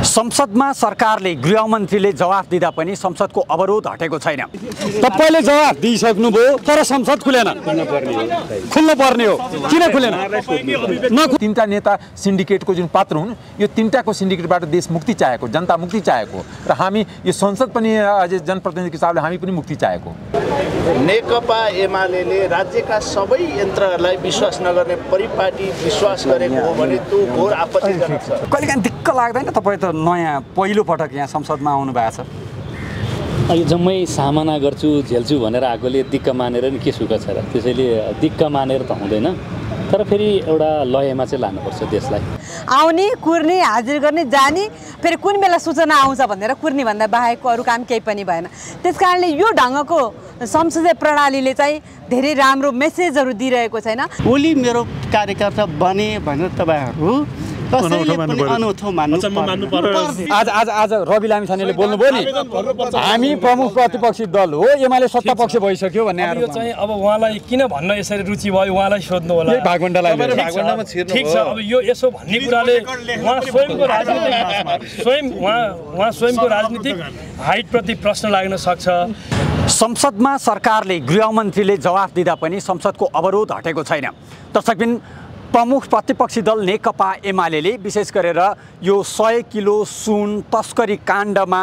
संसदमा सरकारले गृहमन्त्रीले जवाफ दिँदा पनि संसदको अवरोध हटेको छैन। तपाईले जवाफ दिइसक्नुभयो तर संसद खुलेन। खुल्नु पर्ने हो, किन खुलेन? तीनटा नेता सिन्डिकेटको जुन पात्र हुन्, यो तीनटाको सिन्डिकेटबाट देश मुक्ति चाहेको, जनता मुक्ति चाहेको र हामी यो संसद पनि अझै जनप्रतिनिधिको हिसाबले हामी पनि मुक्ति चाहेको। नेकपा एमालेले राज्यका सबै यन्त्रहरूलाई विश्वास नगर्ने परिपाटी विश्वास गरेको हो भने त्यो घोर आपत्तिजनक छ। कहिलेकाहीँ दिक्क लाग्दैन? तपाईँ त नयाँ पहिलो पटक यहाँ संसदमा आउनु भएको छ। यो जम्मै सामना गर्छु झेल्छु भनेर आएकोले दिक्क मानेर नि के सुख छ र? त्यसैले दिक्क मानेर त हुँदैन, तर फेरि एउटा लयमा चाहिँ लानुपर्छ देशलाई। आउने कुर्ने हाजिर गर्ने जाने फेरि कुन बेला सूचना आउँछ भनेर कुर्ने भन्दा बाहेकको अरू काम केही पनि भएन। त्यसकारणले यो ढङ्गको संसदीय प्रणालीले चाहिँ धेरै राम्रो मेसेजहरू दिइरहेको छैन। ओली मेरो कार्यकर्ता बने भनेर तपाईँहरू कसैले पनि अनौठो मान्नु पर्छ। आज रवि लामिछानेले बोल्नुभयो नि, हामी प्रमुख प्रतिपक्षी दल हो, एमाले सत्ता पक्ष भइसक्यो भन्ने यो चाहिँ अब उहाँलाई किन भन्न यसरी रुचि भयो उहाँलाई सोध्नु होला। भागवण्डालाई ठिक छ, अब यो यसो भन्ने कुराले उहाँ स्वयंको राजनीतिक हाइटप्रति प्रश्न लाग्न सक्छ। संसदमा सरकारले गृहमन्त्रीले जवाफ दिँदा पनि संसदको अवरोध हटेको छैन। दर्शकबिन, प्रमुख प्रतिपक्षी दल नेकपा एमालेले विशेष गरेर यो 100 किलो सुन तस्करी काण्डमा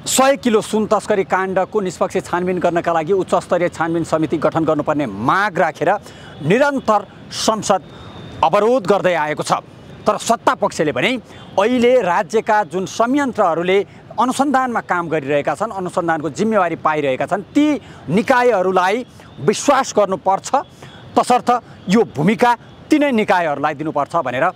100 किलो सुन तस्करी काण्डको निष्पक्ष छानबिन गर्नका लागि उच्चस्तरीय छानबिन समिति गठन गर्नुपर्ने माग राखेर निरन्तर संसद अवरोध गर्दै आएको छ। तर सत्ता पक्षले भने अहिले राज्यका जुन संयन्त्रहरूले अनुसन्धानमा काम गरिरहेका छन्, अनुसन्धानको जिम्मेवारी पाइरहेका छन्, ती निकायहरूलाई विश्वास गर्नुपर्छ, तसर्थ यो भूमिका तिनै निकायहरूलाई दिनुपर्छ भनेर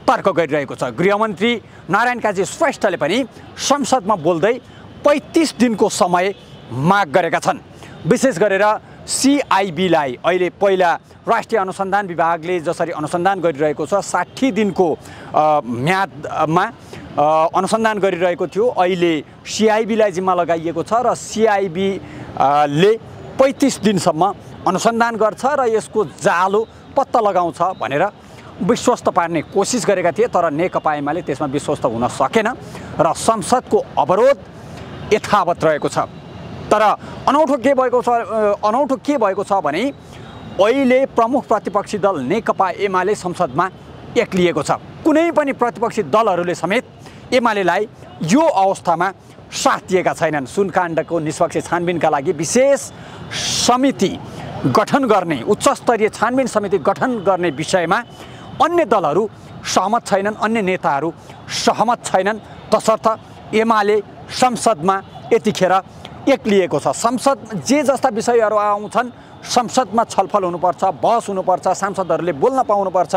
तर्क गरिरहेको छ। गृहमन्त्री नारायण काजी श्रेष्ठले पनि संसदमा बोल्दै 35 दिनको समय माग गरेका छन्। विशेष गरेर CIB-लाई अहिले पहिला राष्ट्रिय अनुसन्धान विभागले जसरी अनुसन्धान गरिरहेको छ 60 दिनको म्यादमा अनुसन्धान गरिरहेको थियो, अहिले CIB-लाई जिम्मा लगाइएको छ र CIB-ले 35 दिनसम्म अनुसन्धान गर्छ र यसको जालो पत्ता लगाउँछ भनेर विश्वस्त पार्ने कोसिस गरेका थिए। तर नेकपा एमाले त्यसमा विश्वस्त हुन सकेन र संसदको अवरोध यथावत रहेको छ। तर अनौठो के भएको छ भने अहिले प्रमुख प्रतिपक्षी दल नेकपा एमाले संसदमा एक्लिएको छ। कुनै पनि प्रतिपक्षी दलहरूले समेत एमालेलाई यो अवस्थामा साथ दिएका छैनन्। सुनकाण्डको निष्पक्ष छानबिनका लागि विशेष समिति गठन गर्ने, उच्चस्तरीय छानबिन समिति गठन गर्ने विषयमा अन्य दलहरू सहमत छैनन्, अन्य नेताहरू सहमत छैनन्। तसर्थ एमाले संसदमा यतिखेर एक्लिएको छ। संसद जे जस्ता विषयहरू आउँछन् संसदमा छलफल हुनुपर्छ, बहस हुनुपर्छ, सांसदहरूले बोल्न पाउनुपर्छ।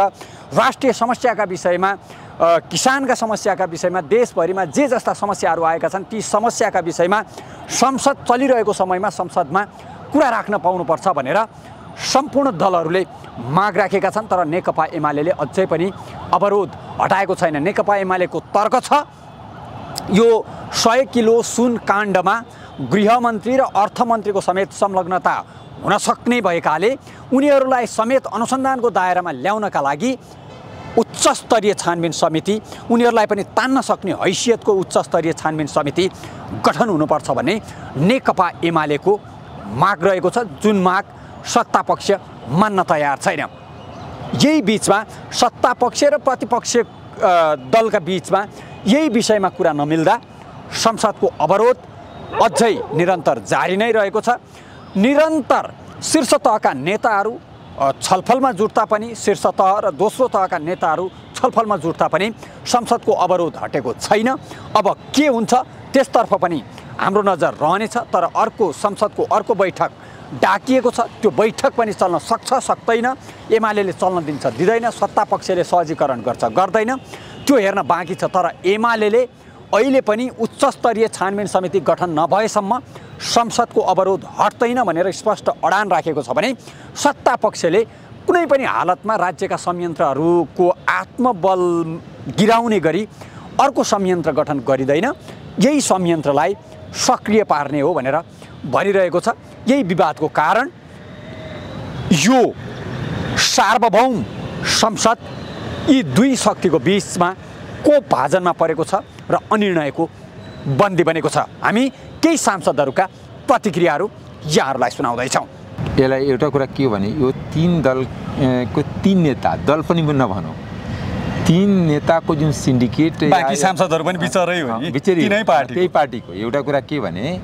राष्ट्रिय समस्याका विषयमा, किसानका समस्याका विषयमा, देशभरिमा जे जस्ता समस्याहरू आएका छन् ती समस्याका विषयमा संसद चलिरहेको समयमा संसदमा कुरा राख्न पाउनुपर्छ भनेर सम्पूर्ण दलहरूले माग राखेका छन्। तर नेकपा एमालेले अझै पनि अवरोध हटाएको छैन। नेकपा एमालेको तर्क छ यो 100 किलो सुन काण्डमा गृहमन्त्री र अर्थमन्त्रीको समेत संलग्नता हुन सक्ने भएकाले उनीहरूलाई समेत अनुसन्धानको दायरामा ल्याउनका लागि उच्चस्तरीय छानबिन समिति, उनीहरूलाई पनि तान्न सक्ने हैसियतको उच्चस्तरीय छानबिन समिति गठन हुनुपर्छ भन्ने नेकपा एमालेको माग रहेको छ, जुन माग सत्तापक्ष मान्न तयार छैन। यही बिचमा सत्तापक्ष र प्रतिपक्ष दलका बिचमा यही विषयमा कुरा नमिल्दा संसदको अवरोध अझै निरन्तर जारी नै रहेको छ। निरन्तर शीर्ष तहका नेताहरू छलफलमा जुट्दा पनि, शीर्ष तह र दोस्रो तहका नेताहरू छलफलमा जुट्दा पनि संसदको अवरोध हटेको छैन। अब के हुन्छ त्यसतर्फ पनि हाम्रो नजर रहनेछ। तर अर्को संसदको अर्को बैठक डाकिएको छ, त्यो बैठक पनि चल्न सक्छ सक्दैन, एमालेले चल्न दिन्छ दिँदैन, सत्तापक्षले सहजीकरण गर्छ गर्दैन, त्यो हेर्न बाँकी छ। तर एमालेले अहिले पनि उच्चस्तरीय छानबिन समिति गठन नभएसम्म संसदको अवरोध हट्दैन भनेर स्पष्ट अडान राखेको छ भने सत्तापक्षले कुनै पनि हालतमा राज्यका संयन्त्रहरूको आत्मबल गिराउने गरी अर्को संयन्त्र गठन गरिँदैन, यही संयन्त्रलाई सक्रिय पार्ने हो भनेर भनिरहेको छ। यही विवादको कारण यो सार्वभौम संसद यी दुई शक्तिको बीचमा कोपभाजनमा परेको छ र अनिर्णयको बन्दी बनेको छ। हामी केही सांसदहरूका प्रतिक्रियाहरू यहाँहरूलाई सुनाउँदैछौँ। यसलाई एउटा कुरा के हो भने यो तीन दलको तीन नेता, दल पनि नभनौँ, तीन नेताको जुन सिन्डिकेट, बाँकी सांसदहरू पनि बिचरै हो नि, त्यही पार्टीको। एउटा कुरा के भने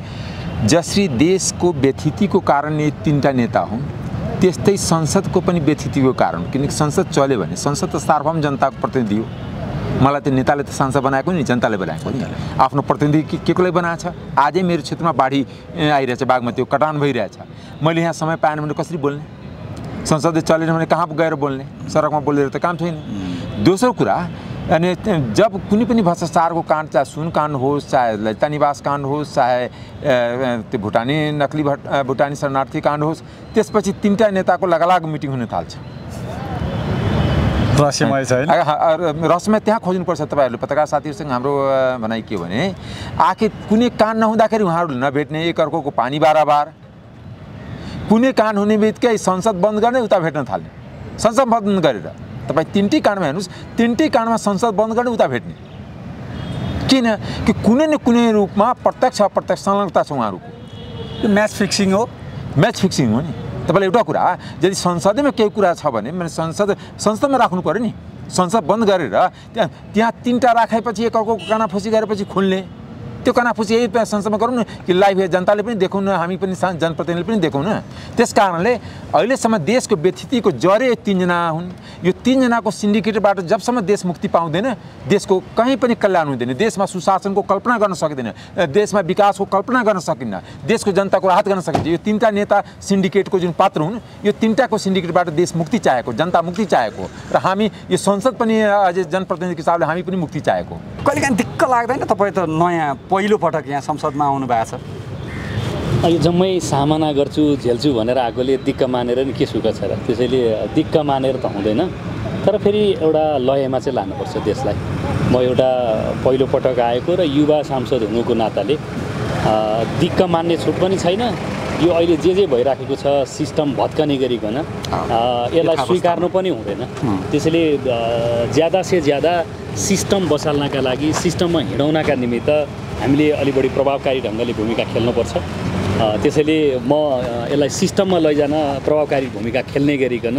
जसरी देशको व्यथितिको कारण यी तीनटा नेता हुन्, त्यस्तै संसदको पनि व्यथितिको कारण। किनकि संसद चल्यो भने संसद त सार्वभौम जनताको प्रतिनिधि हो। मलाई त नेताले त सांसद बनाएको नि, जनताले बनाएको नि। आफ्नो प्रतिनिधि के कोलाई बनाएको छ? आजै मेरो क्षेत्रमा बाढी आइरहेछ, बागमती कटान भइरहेछ। मैले यहाँ समय पाएन भने कसरी बोल्ने? संसदले चलेन भने कहाँ गएर बोल्ने? सडकमा बोलेर त काम छैन। दोस्रो कुरा, अनि जब कुनै पनि भ्रष्टाचारको काण्ड, चाहे सुन काण्ड होस्, चाहे ललिता काण्ड होस्, चाहे त्यो भुटानी नक्ली भुटानी शरणार्थी काण्ड होस्, त्यसपछि तीनटा नेताको लगालाग मिटिङ हुन थाल्छ। रहस्यमय छैन? रहस्यमय त्यहाँ खोज्नुपर्छ। तपाईँहरूले पत्रकार साथीहरूसँग हाम्रो भनाइ के हो भने आखिर कुनै काण्ड नहुँदाखेरि उहाँहरू नभेट्ने, एकअर्कोको पानी बाराबार, कुनै काण्ड हुने बित्तिकै संसद बन्द गर्ने, उता भेट्न थाल्ने। संसद बन्द गरेर तपाईँ तिनटै काण्डमा हेर्नुहोस्, तिनटै काण्डमा संसद बन्द गर्ने, उता भेट्ने। किन कि कुनै न कुनै रूपमा प्रत्यक्ष अप्रत्यक्ष संलग्नता छ उहाँहरूको। यो म्याच फिक्सिङ हो। म्याच फिक्सिङ हो नि। तपाईँलाई एउटा कुरा, यदि संसदैमा केही कुरा छ भने मैले संसदमा राख्नु पऱ्यो नि। संसद बन्द गरेर त्यहाँ तीनटा राखेपछि एकअर्कोको कानाफुसी गरेपछि खोल्ने, त्यो कानाफुसी यही संसदमा गरौँ न कि लाइभ जनताले पनि देखौँ न, हामी पनि जनप्रतिनिधिले पनि देखौँ न। त्यस कारणले अहिलेसम्म देशको व्यथितिको जरे तीनजना हुन्। यो तीनजनाको सिन्डिकेटबाट जबसम्म देश मुक्ति पाउँदैन, देशको कहीँ पनि कल्याण हुँदैन। देशमा सुशासनको कल्पना गर्न सकिँदैन, देशमा विकासको कल्पना गर्न सकिन्न, देशको जनताको राहत गर्न सकिन्छ। यो तीनटा नेता सिन्डिकेटको जुन पात्र हुन्, यो तीनटाको सिन्डिकेटबाट देश मुक्ति चाहेको, जनता मुक्ति चाहेको, र हामी यो संसद पनि अझै जनप्रतिनिधिको हिसाबले हामी पनि मुक्ति चाहेको। कहिलेकाहीँ दिक्क लाग्दैन? तपाईँ त नयाँ पहिलो पटक यहाँ संसदमा आउनु भएको छ। यो जम्मै सामना गर्छु झेल्छु भनेर आएकोले दिक्क मानेर नि के सुख छ र? त्यसैले दिक्क मानेर त हुँदैन, तर फेरि एउटा लयमा चाहिँ लानुपर्छ देशलाई। म एउटा पहिलो पटक आएको र युवा सांसद हुनुको नाताले दिक्क मान्ने छुट पनि छैन। यो अहिले जे भइराखेको छ सिस्टम भत्कने गरिकन यसलाई स्वीकार्नु पनि हुँदैन। त्यसैले ज्यादा से ज्यादा सिस्टम बसाल्नका लागि, सिस्टममा हिँडाउनका निमित्त हामीले अलि बढी प्रभावकारी ढङ्गले भूमिका खेल्नुपर्छ। त्यसैले म यसलाई सिस्टममा लैजान प्रभावकारी भूमिका खेल्ने गरिकन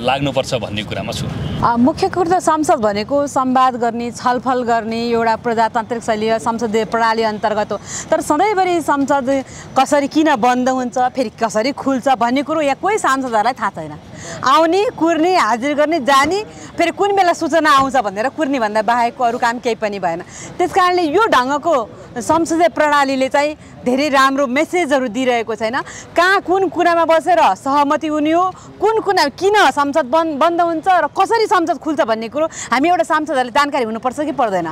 लाग्नुपर्छ भन्ने कुरामा छु। मुख्य कुरो त संसद भनेको संवाद गर्ने, छलफल गर्ने एउटा प्रजातान्त्रिक शैली संसदीय प्रणाली अन्तर्गत हो। तर सधैँभरि संसद कसरी किन बन्द हुन्छ, फेरि कसरी खुल्छ भन्ने कुरो यहाँ कोही सांसदहरूलाई थाहा छैन। आउने, कुर्ने, हाजिर गर्ने, जाने, फेरि कुन बेला सूचना आउँछ भनेर कुर्ने भन्दा बाहेकको अरू काम केही पनि भएन। त्यस कारणले यो ढङ्गको संसदीय प्रणालीले चाहिँ धेरै राम्रो मेसेजहरू दिइरहेको छैन। कहाँ कुन कुरामा बसेर सहमति हुने हो, कुन कुना किन संसद बन्द हुन्छ र कसरी संसद खुल्छ भन्ने कुरो हामी एउटा सांसदहरूले जानकारी हुनुपर्छ कि पर्दैन?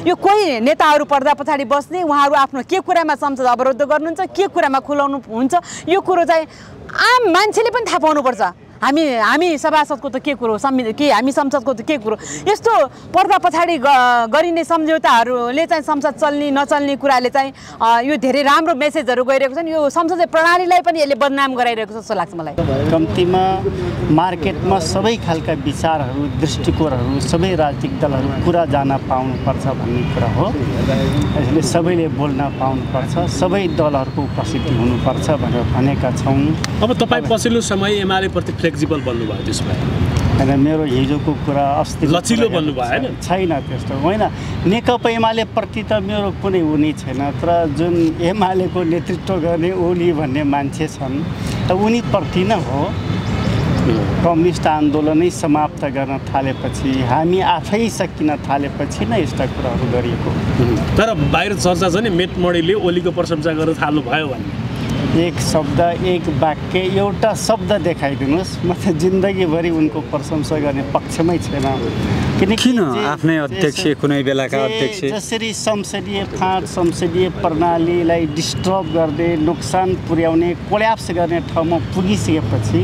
यो कोही नेताहरू पर्दा पछाडि बस्ने, उहाँहरू आफ्नो के कुरामा संसद अवरुद्ध गर्नुहुन्छ, के कुरामा खुलाउनु हुन्छ, यो कुरो चाहिँ आम मान्छेले पनि थाहा पाउनुपर्छ। हामी सभासदको त के कुरो, हामी संसदको त के कुरो? यस्तो पर्दा पछाडि गरिने सम्झौताहरूले चाहिँ संसद चल्ने नचल्ने कुराले चाहिँ यो धेरै राम्रो मेसेजहरू गइरहेको छन्। यो संसदीय प्रणालीलाई पनि यसले बदनाम गराइरहेको जस्तो लाग्छ मलाई। कम्तीमा मार्केटमा सबै खालका विचारहरू, दृष्टिकोणहरू, सबै राजनीतिक दलहरू कुरा जान पाउनुपर्छ भन्ने कुरा हो। यसले सबैले बोल्न पाउनुपर्छ, सबै दलहरूको उपस्थिति हुनुपर्छ भनेर भनेका छौँ। अब तपाईँ पछिल्लो समय एमाले प्रति फ्लेक्सिबल बन्नुभयो, त्यसमा होइन मेरो हिजोको कुरा अस्ति लचिलो बन्नुभयो होइन? छैन त्यस्तो होइन। नेकपा एमाले प्रति त मेरो कुनै उनी छैन, तर जुन एमालेको नेतृत्व गर्ने ओली भन्ने मान्छे छन् त उनीप्रति नै हो। कम्युनिस्ट आन्दोलनै समाप्त गर्न थालेपछि, हामी आफै सकिन थालेपछि नै यस्ता कुराहरू गरिएको। तर बाहिर चर्चा छ नि मेटमणिले ओलीको प्रशंसा गर्न थाल्नुभयो भन्ने। एक शब्द, एक वाक्य, एउटा शब्द देखाइदिनुहोस्, म त जिन्दगीभरि उनको प्रशंसा गर्ने पक्षमै छैन। किन आफ्नै अध्यक्ष, कुनै बेलाका अध्यक्ष जसरी संसदीय फाँट, संसदीय प्रणालीलाई डिस्टर्ब गर्दै नोक्सान पुर्याउने, कोल्याप्स गर्ने ठाउँमा पुगिसकेपछि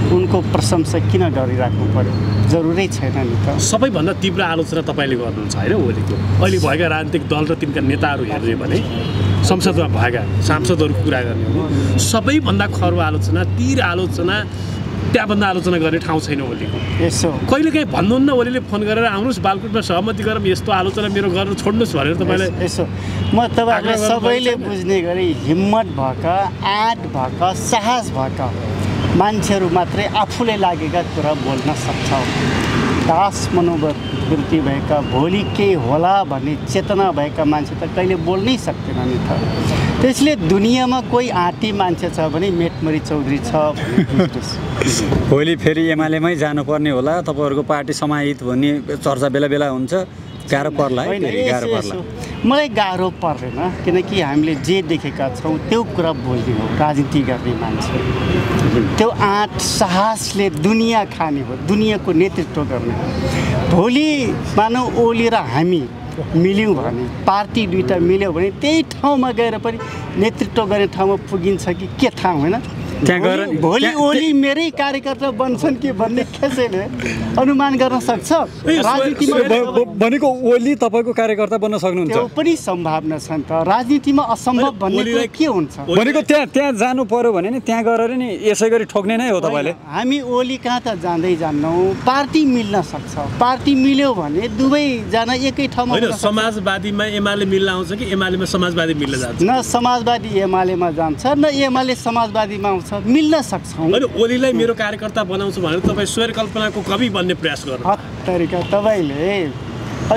उनको प्रशंसा किन गरिराख्नु पर्यो? जरुरै छैन नि त। सबैभन्दा तीव्र आलोचना तपाईँले गर्नुहुन्छ होइन ओलीको? अहिले भएका राजनीतिक दल र तिनका नेताहरू हेर्ने भने, संसदमा भएका सांसदहरूको कुरा गर्ने हो भने सबैभन्दा खर्ब आलोचना, तिर आलोचना त्यहाँभन्दा आलोचना गर्ने ठाउँ छैन ओलीको। यसो कहिलेकाहीँ भन्नुहुन्न ओलीले फोन गरेर आउनुहोस् बालकोटमा सहमति गरौँ यस्तो आलोचना मेरो गर्न छोड्नुहोस् भनेर तपाईँलाई। यसो म तपाईँहरूले सबैले बुझ्ने गरी हिम्मत भएका आँट भएका साहस भएका मान्छेहरू मात्रै आफूले लागेका कुरा बोल्न सक्छ। दास मनोवृत्ति भएका भोलि केही होला भन्ने चेतना भएका मान्छे त कहिले बोल्नै सक्दैन नि त। त्यसले दुनियाँमा कोही आँटी मान्छे छ भने मेटमरी चौधरी छ भने भोलि फेरि एमालेमै जानुपर्ने होला तपाईँहरूको पार्टी समाहित भन्ने चर्चा बेला बेला हुन्छ। गाह्रो पर्ला है? गाह्रो पर्ला। मलाई गाह्रो पर्दैन किनकि हामीले जे देखेका छौँ त्यो कुरा बोल्ने हो। राजनीति गर्ने मान्छे त्यो आँट साहसले दुनियाँ खाने हो, दुनियाँको नेतृत्व गर्ने हो। भोलि मानौ ओली र हामी मिल्यौँ भने पार्टी दुईवटा मिल्यो भने त्यही ठाउँमा गएर पनि नेतृत्व गर्ने ठाउँमा पुगिन्छ कि के थाहा होइन। भोलि ओली मेरै कार्यकर्ता बन्छन् कि भन्ने कसैले अनुमान गर्न सक्छ? राजनीतिमा भनेको ओली तपाईँको कार्यकर्ता बन्न सक्नुहुन्छ? त्यो पनि सम्भावना छ नि त। राजनीतिमा असम्भव भन्ने कुरा के हुन्छ? भनेको त्यहाँ जानु पर्यो भने नि त्यहाँ गएर नि यसै गरी ठोक्ने नै हो तपाईँले? हामी ओली कहाँ त जाँदै जान्नौँ। पार्टी मिल्न सक्छ। पार्टी मिल्यो भने दुवैजना एकै ठाउँमा। समाजवादीमा एमाले मिल्न आउँछ कि एमालेमा समाजवादी मिल्न जान्छ? न समाजवादी एमालेमा जान्छ न एमाले समाजवादीमा आउँछ। मिल्न सक्छौँ। होइन ओलीलाई मेरो कार्यकर्ता बनाउँछु भनेर तपाईँ स्वर कल्पनाको कवि बन्ने प्रयास गर्नु तरिका तपाईँले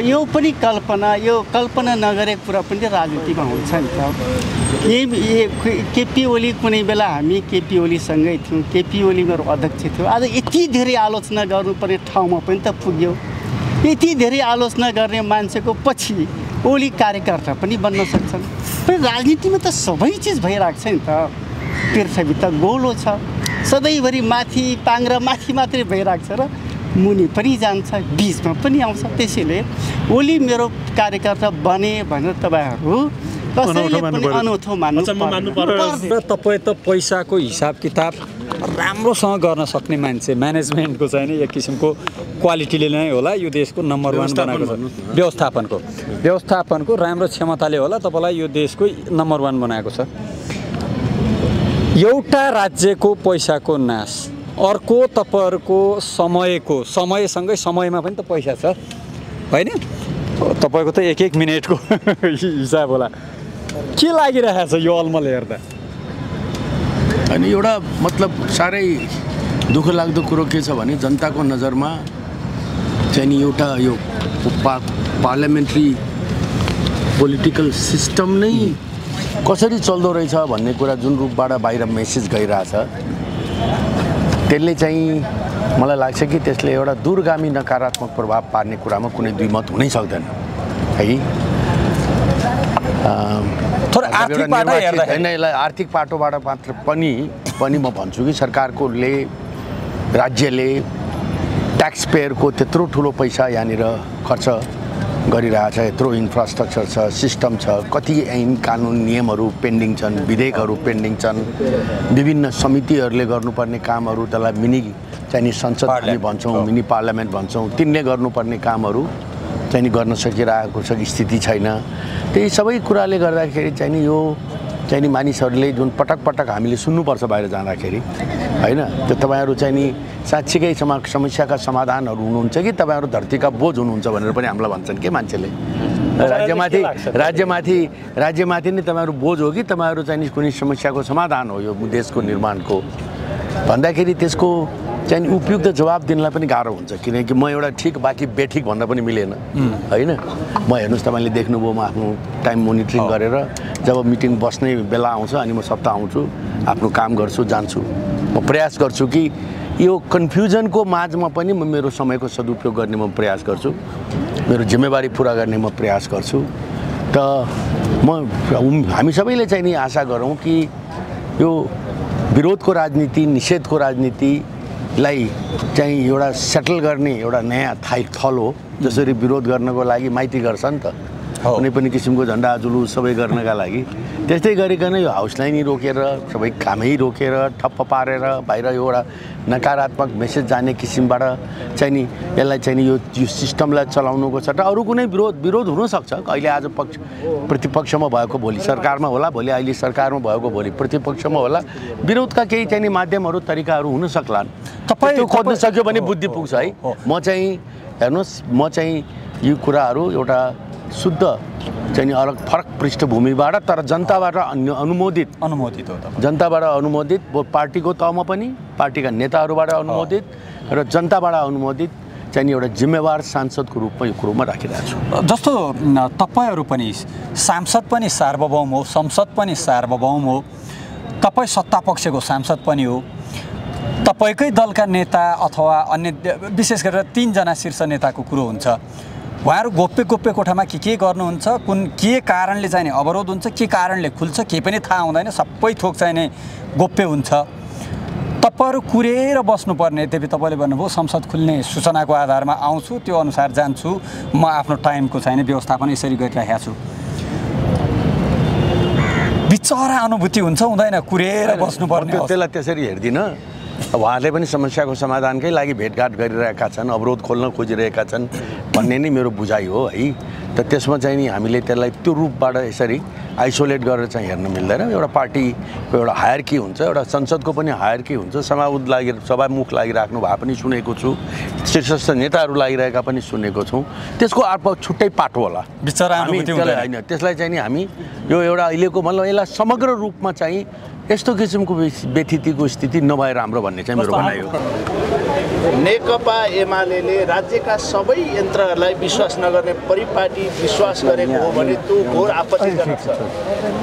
यो पनि यो कल्पना नगरेको कुरा पनि राजनीतिमा हुन्छ नि त। केपी ओली कुनै बेला हामी केपी ओलीसँगै थियौँ। केपी ओली मेरो अध्यक्ष थियो। आज यति धेरै आलोचना गर्नुपर्ने ठाउँमा पनि त पुग्यो। यति धेरै आलोचना गर्ने मान्छेको पछि ओली कार्यकर्ता पनि बन्न सक्छन्। राजनीतिमा त सबै चिज भइरहेको छ नि त। पृथ्वीभित्र गोलो छ सधैँभरि माथि पाङ्ग्रा माथि मात्रै भइरहेको छ र मुनि पनि जान्छ बिचमा पनि आउँछ। त्यसैले ओली मेरो कार्यकर्ता बने भनेर तपाईँहरू कसैले पनि अनौठो मान्नु पर्छ। तपाईँ त पैसाको हिसाब किताब राम्रोसँग गर्न सक्ने मान्छे, म्यानेजमेन्टको चाहिँ एक किसिमको क्वालिटीले नै होला यो देशको नम्बर 1 बनाएको छ। व्यवस्थापनको राम्रो क्षमताले होला तपाईँलाई यो देशको नम्बर 1 बनाएको छ। एउटा राज्यको पैसाको नाश, अर्को तपाईँहरूको समयसँगै समयमा पनि त पैसा छ होइन? तपाईँको त एक मिनटको हिसाब होला। के लागिरहेको छ यो अलमल हेर्दा? अनि एउटा मतलब साह्रै दुःख लाग्दो कुरो के छ भने जनताको नजरमा चाहिँ नि एउटा यो पार्लियामेन्ट्री पोलिटिकल सिस्टम नै कसरी चल्दो रहेछ भन्ने कुरा जुन रूपबाट बाहिर मेसेज गइरहेछ त्यसले चाहिँ मलाई लाग्छ कि त्यसले एउटा दूरगामी नकारात्मक प्रभाव पार्ने कुरामा कुनै दुईमत हुनै सक्दैन है। यसलाई आर्थिक पाटोबाट मात्र पनि म भन्छु कि सरकारकोले राज्यले ट्याक्स पेयरको त्यत्रो ठुलो पैसा यहाँनिर खर्च गरिरहेछ। यत्रो इन्फ्रास्ट्रक्चर छ, सिस्टम छ, कति ऐन कानुन नियमहरू पेन्डिङ छन्, विधेयकहरू पेन्डिङ छन्, विभिन्न समितिहरूले गर्नुपर्ने कामहरू त्यसलाई मिनी चाहिँ नि संसद हामी भन्छौँ, मिनी पार्लियामेन्ट भन्छौँ, तिनले गर्नुपर्ने कामहरू चाहिँ नि गर्न सकिरहेको छ स्थिति छैन। त्यही सबै कुराले गर्दाखेरि चाहिँ नि यो चाहिँ नि मानिसहरूले जुन पटक पटक हामीले सुन्नुपर्छ बाहिर जाँदाखेरि होइन, त्यो तपाईँहरू चाहिँ नि साँच्चीकै समस्याका समाधानहरू हुनुहुन्छ कि तपाईँहरू धरतीका बोझ हुनुहुन्छ भनेर पनि हामीलाई भन्छन् के मान्छेले। राज्यमाथि नै तपाईँहरू बोझ हो कि तपाईँहरू चाहिँ नि कुनै समस्याको समाधान हो यो देशको निर्माणको भन्दाखेरि त्यसको चाहिँ उपयुक्त जवाब दिनलाई पनि गाह्रो हुन्छ। किनकि म एउटा ठिक बाँकी बेठिक भन्न पनि मिलेन होइन। म हेर्नुहोस् तपाईँले देख्नुभयो म आफ्नो टाइम मोनिटरिङ गरेर जब मिटिङ बस्ने बेला आउँछ अनि म सप्ताह आउँछु, आफ्नो काम गर्छु, जान्छु। म प्रयास गर्छु कि यो कन्फ्युजनको माझमा पनि म मेरो समयको सदुपयोग गर्ने म प्रयास गर्छु, मेरो जिम्मेवारी पुरा गर्ने म प्रयास गर्छु। त हामी सबैले चाहिँ नि आशा गरौँ कि यो विरोधको राजनीति, निषेधको राजनीतिलाई चाहिँ एउटा सेटल गर्ने एउटा नयाँ थल हो। जसरी विरोध गर्नको लागि माइती गर्छ नि त, कुनै पनि किसिमको झन्डा जुलुस सबै गर्नका लागि। त्यस्तै गरिकन यो हाउसलाई नि रोकेर सबै कामै रोकेर ठप्प पारेर बाहिर एउटा नकारात्मक मेसेज जाने किसिमबाट चाहिँ नि यसलाई चाहिँ नि यो सिस्टमलाई चलाउनुको छ। र अरू कुनै विरोध हुनसक्छ। अहिले आज प्रतिपक्षमा भएको भोलि सरकारमा होला, भोलि अहिले सरकारमा भएको भोलि प्रतिपक्षमा होला। विरोधका केही चाहिँ नि माध्यमहरू तरिकाहरू हुन सक्लान्। त्यो खोज्न सक्यो भने बुद्धि पुग्छ है। म चाहिँ हेर्नुहोस्, म चाहिँ यो कुराहरू एउटा शुद्ध चाहिँ नि अलग फरक पृष्ठभूमिबाट तर जनताबाट अनुमोदित हो त, जनताबाट अनुमोदित, पार्टीको तहमा पनि पार्टीका नेताहरूबाट अनुमोदित र जनताबाट अनुमोदित चाहिँ नि एउटा जिम्मेवार सांसदको रूपमा यो कुरोमा राखिरहेको छु। जस्तो तपाईहरू पनि सांसद पनि सार्वभौम हो, संसद पनि सार्वभौम हो, तपाईँ सत्ता पक्षको सांसद पनि हो, तपाईँकै दलका नेता अथवा अन्य विशेष गरेर 3 जना शीर्ष नेताको कुरो हुन्छ। उहाँहरू गोप्य कोठामा के गर्नुहुन्छ, के कारणले चाहिँ नि अवरोध हुन्छ, के कारणले खुल्छ, केही पनि थाहा हुँदैन, सबै थोक चाहिँ नि गोप्य हुन्छ। तपाईँहरू कुरेर बस्नुपर्ने। यद्यपि तपाईँले भन्नुभयो संसद खुल्ने सूचनाको आधारमा आउँछु, त्यो अनुसार जान्छु, म आफ्नो टाइमको चाहिँ व्यवस्थापन यसरी गरिरहेको छु। बिचरा अनुभूति हुन्छ हुँदैन कुरेर बस्नुपर्ने? त्यसलाई त्यसरी हेर्दिनँ। उहाँहरूले पनि समस्याको समाधानकै लागि भेटघाट गरिरहेका छन्, अवरोध खोल्न खोजिरहेका छन् भन्ने नै मेरो बुझाइ हो है। त त्यसमा चाहिँ नि हामीले त्यसलाई त्यो रूपबाट यसरी आइसोलेट गरेर चाहिँ हेर्न मिल्दैन। एउटा पार्टीको एउटा हायरकी हुन्छ, एउटा संसदको पनि हायरकी हुन्छ। सभामुख लागिराख्नु भए पनि सुनेको छु, शीर्षस्थ नेताहरू लागिरहेका पनि सुनेको छौँ। त्यसको छुट्टै पाटो होला। होइन, त्यसलाई चाहिँ नि हामी यो एउटा अहिलेको मतलब यसलाई समग्र रूपमा चाहिँ यस्तो किसिमको व्यथितिको स्थिति नभए राम्रो भन्ने चाहिँ मेरो भनाइ हो। नेकपा एमाले राज्यका सबै यन्त्रहरूलाई विश्वास नगर्ने परिपाटी विश्वास गरेको हो भने त्यो घोर आपत्तिजनक छ।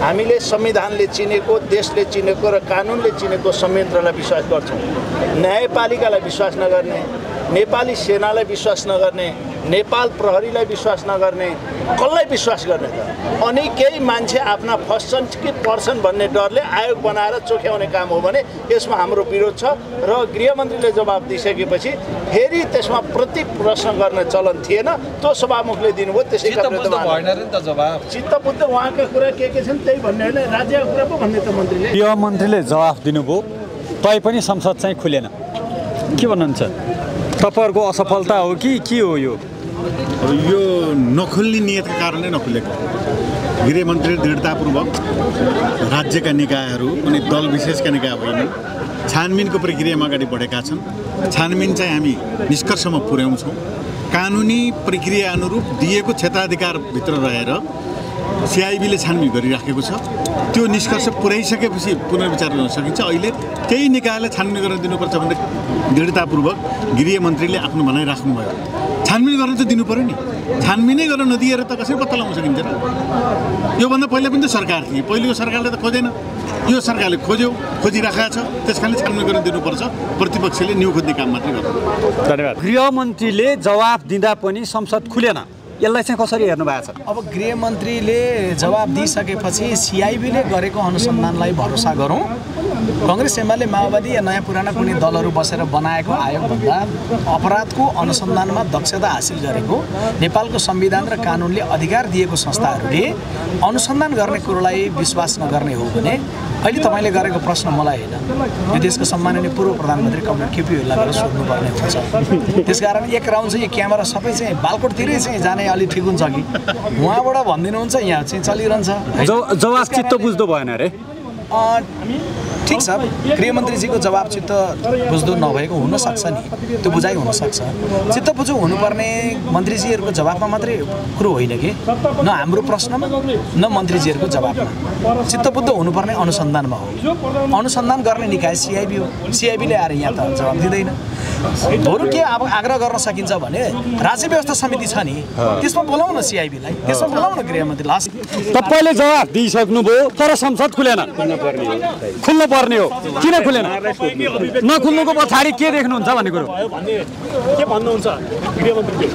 हामीले संविधानले चिनेको, देशले चिनेको र कानुनले चिनेको संयन्त्रलाई विश्वास गर्छौँ। न्यायपालिकालाई विश्वास नगर्ने, नेपाली सेनालाई विश्वास नगर्ने, नेपाल प्रहरीलाई विश्वास नगर्ने, कसलाई विश्वास गर्ने त? अनि केही मान्छे आफ्ना फस्छन् कि पर्छन् भन्ने डरले आयोग बनाएर चोख्याउने काम हो भने यसमा हाम्रो विरोध छ। र गृहमन्त्रीले जवाब दिइसकेपछि फेरि त्यसमा प्रति प्रश्न गर्ने चलन थिएन। त्यो सभामुखले दिनुभयो, त्यसै कारण चित्तबुद्ध उहाँका कुरा के छन् त्यही भन्ने होइन, राज्यको कुरा पो भन्ने त मन्त्रीले। गृहमन्त्रीले जवाफ दिनुभयो, तै पनि संसद चाहिँ खुलेन। के भन्नुहुन्छ? तपाईँहरूको असफलता हो कि के हो? यो नखुल्ने नियतका कारणले नखुलेको। गृहमन्त्री दृढतापूर्वक राज्यका निकायहरू कुनै दल विशेषका निकाय होइन, छानबिनको प्रक्रियामा अगाडि बढेका छन्। छानबिन चाहिँ हामी निष्कर्षमा पुर्याउँछौँ। कानुनी प्रक्रिया अनुरूप दिएको क्षेत्राधिकारभित्र रहेर सिआइबीले छानबिन गरिराखेको छ। त्यो निष्कर्ष पुर्याइसकेपछि पुनर्विचार गर्न सकिन्छ। अहिले केही निकायलाई छानबिन गर्न दिनुपर्छ भने दृढतापूर्वक गृहमन्त्रीले आफ्नो भनाइ राख्नुभयो। छानबिन गर्न त दिनु पऱ्यो नि, छानबिनै गर्न नदिएर त कसरी पत्ता लगाउन सकिन्छ र? योभन्दा पहिला पनि त सरकार थिए, पहिलेको सरकारले त खोजेन, यो सरकारले खोजिराखेको छ। त्यस कारणले छानबिन गर्न दिनुपर्छ। प्रतिपक्षले न्यु खोज्ने काम मात्रै गर्छ। धन्यवाद। गृहमन्त्रीले जवाफ दिँदा पनि संसद खुलेन, यसलाई चाहिँ कसरी हेर्नु भएको छ? अब गृहमन्त्रीले जवाब दिइसकेपछि सिआइबीले गरेको अनुसन्धानलाई भरोसा गरौँ। कांग्रेस एमाले माओवादी या नयाँ पुराना कुनै दलहरू बसेर बनाएको आयोगभन्दा अपराधको अनुसन्धानमा दक्षता हासिल गरेको नेपालको संविधान र कानुनले अधिकार दिएको संस्थाहरूले अनुसन्धान गर्ने कुरोलाई विश्वास नगर्ने हो भने अहिले तपाईले गरेको प्रश्न मलाई हैन, यो देशको सम्माननीय पूर्व प्रधानमन्त्री कमरेड केपी ओलीलाई गएर सोध्नुपर्ने हुन्छ। त्यसकारण एक राउन्ड चाहिँ यो क्यामेरा सबै चाहिँ बालकोटतिरै चाहिँ जाने अलि ठिक हुन्छ कि उहाँबाट भनिदिनुहुन्छ यहाँ चाहिँ चलिरहन्छ। जवाफ चित्त बुझ्दो भएन रे? ठीक छ, गृहमन्त्रीजीको जवाब चित्त बुझ्दो नभएको हुनसक्छ नि, त्यो बुझाइ हुनसक्छ। चित्त बुझ्दो हुनुपर्ने मन्त्रीजीहरूको जवाबमा मात्रै कुरो होइन कि, न हाम्रो प्रश्नमा न मन्त्रीजीहरूको जवाबमा। चित्त बुझ्दो हुनुपर्ने अनुसन्धानमा हो। अनुसन्धान गर्ने निकाय सिआइबी हो। सिआइबीले आएर यहाँ त जवाब दिँदैन। बरु के अब आग्रह गर्न सकिन्छ भने राज्य व्यवस्था समिति छ नि, त्यसमा बोलाउन सिआइबीलाई, त्यसमा बोलाउन गृहमन्त्रीलाई। तपाईले जवाफ दिइसक्नुभयो तर संसद खुलेन, खुल्नु पर्ने हो। किन खुलेन? नखुल्नुको पछाडि के देख्नुहुन्छ भन्ने कुरो के भन्नुहुन्छ गृहमन्त्रीले?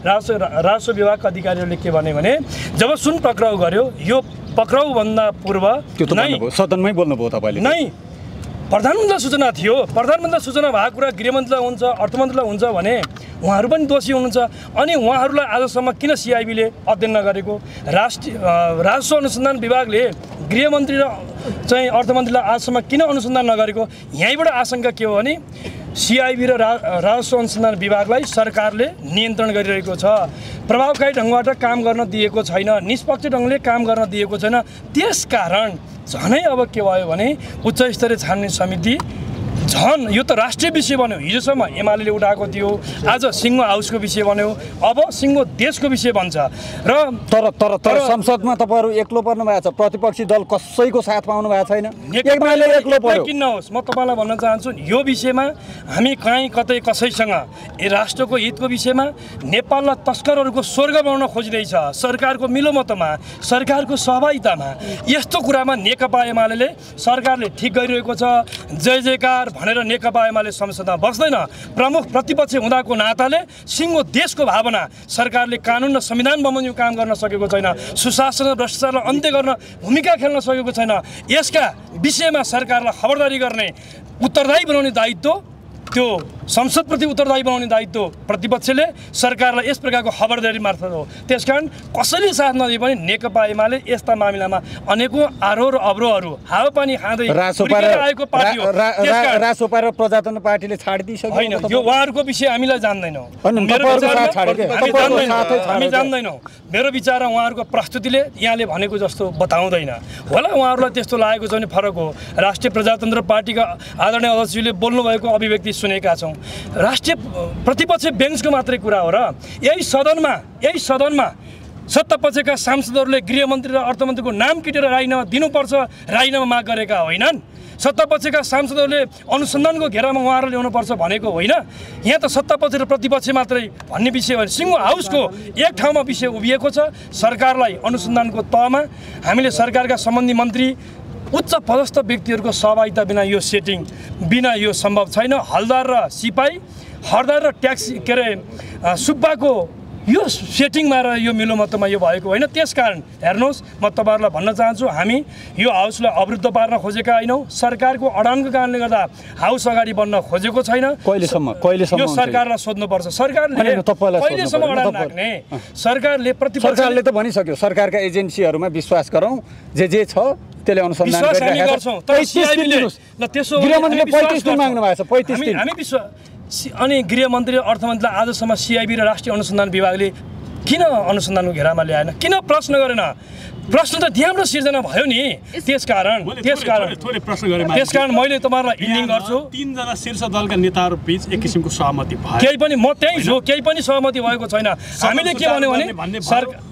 राजस्व विभागका अधिकारीहरूले के भने जब सुन पक्राउ गर्यो, यो पक्राउ भन्दा पूर्व सदनमै बोल्नुभयो तपाईले नै प्रधानमन्त्रीलाई सूचना थियो, प्रधानमन्त्रीलाई सूचना भएको कुरा गृहमन्त्रीलाई हुन्छ, अर्थमन्त्रीलाई हुन्छ भने उहाँहरू पनि दोषी हुनुहुन्छ। अनि उहाँहरूलाई आजसम्म किन सिआइबीले अध्ययन नगरेको? राष्ट्रिय राजस्व अनुसन्धान विभागले गृहमन्त्री र चाहिँ अर्थमन्त्रीलाई आजसम्म किन अनुसन्धान नगरेको? यहीँबाट आशंका के हो भने सिआइबी र राजस्व अनुसन्धान विभागलाई सरकारले नियन्त्रण गरिरहेको छ, प्रभावकारी ढङ्गबाट काम गर्न दिएको छैन, निष्पक्ष ढङ्गले काम गर्न दिएको छैन। त्यसकारण झनै अब के भयो भने उच्च स्तरीय छानबिन समिति झन् यो त राष्ट्रिय विषय बन्यो। हिजोसम्म एमाले उठाएको थियो, आज सिङ्गो हाउसको विषय बन्यो, अब सिङ्गो देशको विषय बन्छ। र तर संसदमा तपाईँहरू एक्लो पर्नु भएको छ, प्रतिपक्षी दल कसैको साथमा आउनु भएको छैन, एमाले एक्लो पर्यो। किन नहोस्, म तपाईँलाई भन्न चाहन्छु यो विषयमा हामी कहीँ कतै कसैसँग राष्ट्रको हितको विषयमा नेपाललाई तस्करहरूको स्वर्ग बनाउन खोजिँदैछ, सरकारको मिलोमतोमा, सरकारको सहभागितामा, यस्तो कुरामा नेकपा एमाले सरकारले ठिक गरिरहेको छ जय जयकार भनेर नेकपा एमाले संसदमा बस्दैन। प्रमुख प्रतिपक्ष हुँदाको नाताले सिङ्गो देशको भावना सरकारले कानुन र संविधान बमोजिम काम गर्न सकेको छैन, सुशासन र भ्रष्टाचारलाई अन्त्य गर्न भूमिका खेल्न सकेको छैन। यसका विषयमा सरकारलाई खबरदारी गर्ने, उत्तरदायी बनाउने दायित्व, त्यो संसदप्रति उत्तरदायी बनाउने दायित्व प्रतिपक्षले सरकारलाई यस प्रकारको खबरदारी मार्फत हो। त्यसकारण कसैले साथ नदिए पनि नेकपा एमाले यस्ता मामिलामा अनेकौं आरोह र अवरोहहरू हावापानी खाँदै आएको पार्टी हो। रासोपा र प्रजातन्त्र पार्टीले छाडिदिइसक्यो होइन, यो उहाँहरूको विषय हामीलाई जान्दैनौँ, हामी जान्दैनौँ। मेरो विचार उहाँहरूको प्रस्तुतिले यहाँले भनेको जस्तो बताउँदैन होला। उहाँहरूलाई त्यस्तो लागेको छ भने फरक हो। राष्ट्रिय प्रजातन्त्र पार्टीका आदरणीय अध्यक्षले बोल्नुभएको अभिव्यक्ति सुनेका छौँ। राष्ट्रिय प्रतिपक्ष बेन्चको मात्रै कुरा हो र यही सदनमा सत्तापक्षका सांसदहरूले गृहमन्त्री र अर्थमन्त्रीको नाम किटेर राजीनामा दिनुपर्छ, राजीनामा माग गरेका होइनन्। सत्तापक्षका सांसदहरूले अनुसन्धानको घेरामा उहाँहरूले ल्याउनुपर्छ भनेको होइन। यहाँ त सत्तापक्ष र प्रतिपक्ष मात्रै भन्ने विषय हो। सिङ्गो हाउसको एक ठाउँमा विषय उभिएको छ। सरकारलाई अनुसन्धानको तहमा हामीले सरकारका सम्बन्धी मन्त्री उच्च पदस्थ व्यक्तिहरूको सहभागिता बिना यो सेटिङ बिना यो सम्भव छैन। हलदार र सिपाही, हरदार र ट्याक्सी के अरे सुब्बाको यो सेटिङमा र यो मिलोमतोमा यो भएको होइन। त्यसकारण हेर्नुहोस्, म तपाईँहरूलाई भन्न चाहन्छु हामी यो हाउसलाई अवरुद्ध पार्न खोजेका होइनौँ। सरकारको अडानको कारणले गर्दा हाउस अगाडि बढ्न खोजेको छैन। कहिलेसम्म यो सरकारलाई सोध्नुपर्छ। सरकारले कहिलेसम्म अडान राख्ने? सरकारले सरकारले त भनिसक्यो सरकारका एजेन्सीहरूमा विश्वास गरौँ, जे छ त्यसले अनुसन्धान गरिरहेका छौँ। 35 दिन ल त्यसो गृहमन्त्रीले 35 दिन माग्नु भएको छ। 35 दिन हामी विश्वास। अनि गृहमन्त्री र अर्थमन्त्रीलाई आजसम्म सिआइबी र राष्ट्रिय अनुसन्धान विभागले किन अनुसन्धानको घेरामा ल्याएन, किन प्रश्न गरेन? प्रश्न त त्यहाँबाट सिर्जना भयो नि। त्यसकारण मैले तपाईँहरूलाई इन्डिङ गर्छु। 3 जना शीर्ष दलका नेताहरू बीच एक किसिमको सहमति भयो। केही पनि म त्यही छु, केही पनि सहमति भएको छैन। हामीले के भन्यो भने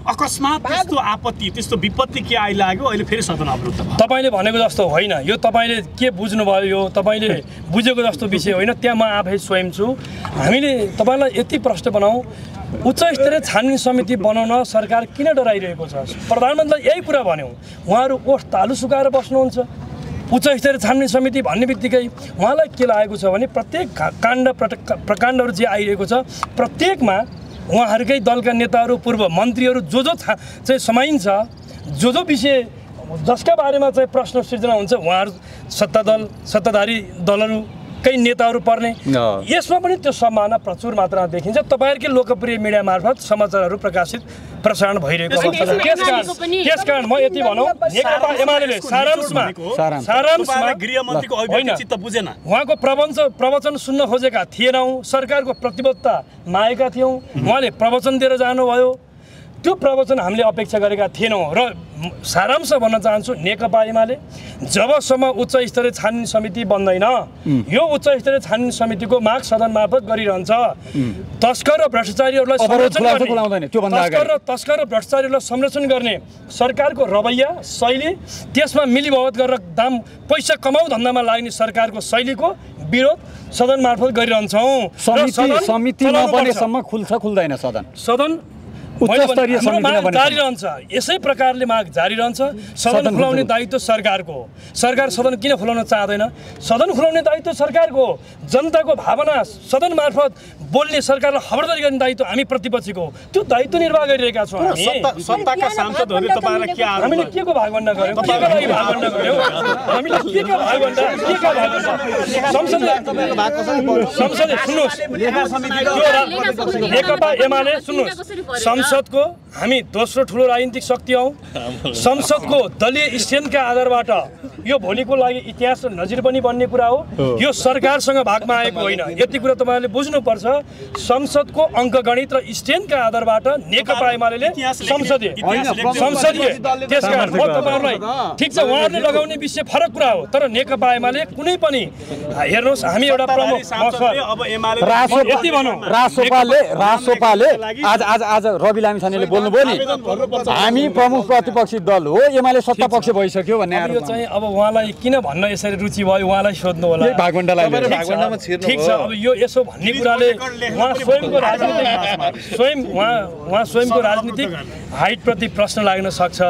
अकस्मात त्यस्तो आपत्ति, त्यस्तो विपत्ति के आइलाग्यो, अहिले फेरि सदन अवरुद्ध भयो। तपाईँले भनेको जस्तो होइन, यो तपाईँले के बुझ्नुभयो, यो तपाईँले बुझेको जस्तो विषय होइन। त्यहाँ म आफै स्वयं छु। हामीले तपाईँलाई यति प्रश्न बनाऊ, उच्च स्तरीय छानबिन समिति बनाउन सरकार किन डराइरहेको छ? प्रधानमन्त्रीले यही कुरा भन्यो, उहाँहरू ओठ तालु सुकाएर बस्नुहुन्छ। उच्च स्तरीय छानबिन समिति भन्ने बित्तिकै उहाँलाई के लागेको छ भने प्रत्येक काण्ड प्रकाण्डहरू जे आइरहेको छ प्रत्येकमा उहाँहरूकै दलका नेताहरू, पूर्व मन्त्रीहरू जो चाहिँ समाइन्छ, जो विषय जसका बारेमा चाहिँ प्रश्न सिर्जना हुन्छ उहाँहरू सत्ताधारी दलहरूकै नेताहरू पर्ने। यसमा पनि त्यो सम्भावना प्रचुर मात्रामा देखिन्छ। तपाईँहरूकै लोकप्रिय मिडिया मार्फत समाचारहरू प्रसारण भइरहेको छ। त्यसकारण म यति भनौँ, नेकपा एमाले सारांशमा गृहमन्त्रीको अभिव्यक्ति चित्त बुझेन। उहाँको प्रवचन सुन्न खोजेका थिएनौँ, सरकारको प्रतिबद्धता मागेका थियौँ, उहाँले प्रवचन दिएर जानुभयो। त्यो प्रवचन हामीले अपेक्षा गरेका थिएनौँ। र सारांश भन्न चाहन्छु, नेकपा एमाले जबसम्म उच्च स्तरीय छानबिन समिति बन्दैन, यो उच्च स्तरीय छानबिन समितिको माग सदन मार्फत गरिरहन्छ। तस्कर र भ्रष्टाचारीहरूलाई संरक्षण गर्ने सरकारको रवैया शैली, त्यसमा मिलीभगत गरेर दाम पैसा कमाउ धन्दामा लाग्ने सरकारको शैलीको विरोध सदन मार्फत गरिरहन्छौँ। समिति नबनेसम्म खुल्छ खुल्दैन सदन? उच्चस्तरीय समिति माग जारी रहन्छ। यसै प्रकारले माग जारी रहन्छ। सदन खुलाउने दायित्व सरकारको हो। सरकार सदन किन खुलाउन चाहदैन? सदन खुलाउने दायित्व सरकारको हो। जनताको भावना सदन मार्फत बोल्ने, सरकारलाई खबरदारी गर्ने दायित्व हामी प्रतिपक्षीको हो। त्यो दायित्व निर्वाह गरिरहेका छौँ हामी। सत्ताका सांसदहरूले तपाईँलाई के आरोप? हामीले के को भागभन्डा गर्यौँ? के को लागि भागभन्डा गर्यौँ? हामीले के को भागभन्डा? के का भागभन्डा? संसदले सुन्नुहोस्, नेकपा एमाले सुन्नुहोस्, संसदको हामी दोस्रो ठुलो राजनीतिक शक्ति हौँ। संसदको दलीय स्ट्यान्डका आधारबाट यो भोलिको लागि इतिहास र नजिर पनि बन्ने कुरा हो। यो सरकारसँग भागमा आएको होइन। यति कुरा तपाईँहरूले बुझ्नुपर्छ। संसदको अङ्कगणित र स्ट्यान्डका आधारबाट नेकपा एमाले संसदीय त्यसकारण म तपाईँहरूलाई ठिक छ, उहाँहरूले लगाउने विषय फरक कुरा हो। तर नेकपा एमाले कुनै पनि हेर्नुहोस्, हामी एउटा प्रमुख रासोपाले आज रवि लामिछानेले बोल्नुभयो नि, हामी प्रमुख प्रतिपक्षी दल हो, एमाले सत्ता पक्ष भइसक्यो भन्ने यो चाहिँ अब उहाँलाई किन भन्न यसरी रुचि भयो, उहाँलाई सोध्नु होला। ठिक छ, अब यो यसो भन्ने कुराले उहाँ स्वयंको राजनीतिक हाइटप्रति प्रश्न लाग्न सक्छ।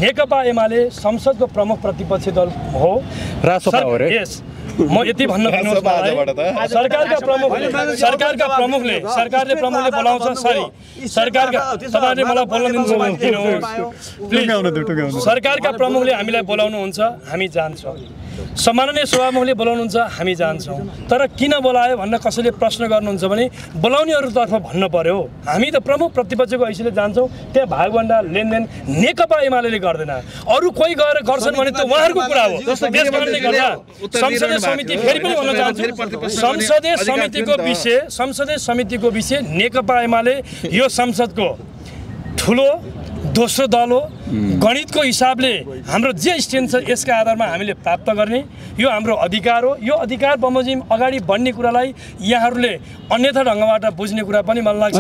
नेकपा एमाले संसदको प्रमुख प्रतिपक्षी दल हो। यस, म यति भन्न दिनुहोस् मलाई, सरकारले बोलाउँछ। सरी, तपाईँहरूले मलाई बोल्न दिनुहोस् प्लिज। सरकारका प्रमुखले हामीलाई बोलाउनुहुन्छ, हामी जान्छौँ। सम्माननीय सभामुखले बोलाउनुहुन्छ, हामी जान्छौँ। तर किन बोलायो भन्न कसैले प्रश्न गर्नुहुन्छ भने बोलाउनेहरूतर्फ भन्नु पर्यो। हामी त प्रमुख प्रतिपक्षको हैसियतले जान्छौँ। त्यहाँ भागभन्डा लेनदेन नेकपा एमाले गर्दैन। अरू कोही गएर गर्छन् भने त उहाँहरूको कुरा हो। त्यस कारणले गर्दा संसदीय समिति, फेरि पनि भन्न चाहन्छु, संसदीय समितिको विषय नेकपा एमाले यो संसदको ठुलो दोस्रो दल हो। गणितको हिसाबले हाम्रो जे स्ट्यान्ड छ यसका आधारमा हामीले प्राप्त गर्ने यो हाम्रो अधिकार हो। यो अधिकार बमोजिम अगाडि बढ्ने कुरालाई यहाँहरूले अन्यथा ढङ्गबाट बुझ्ने कुरा पनि मलाई लाग्छ।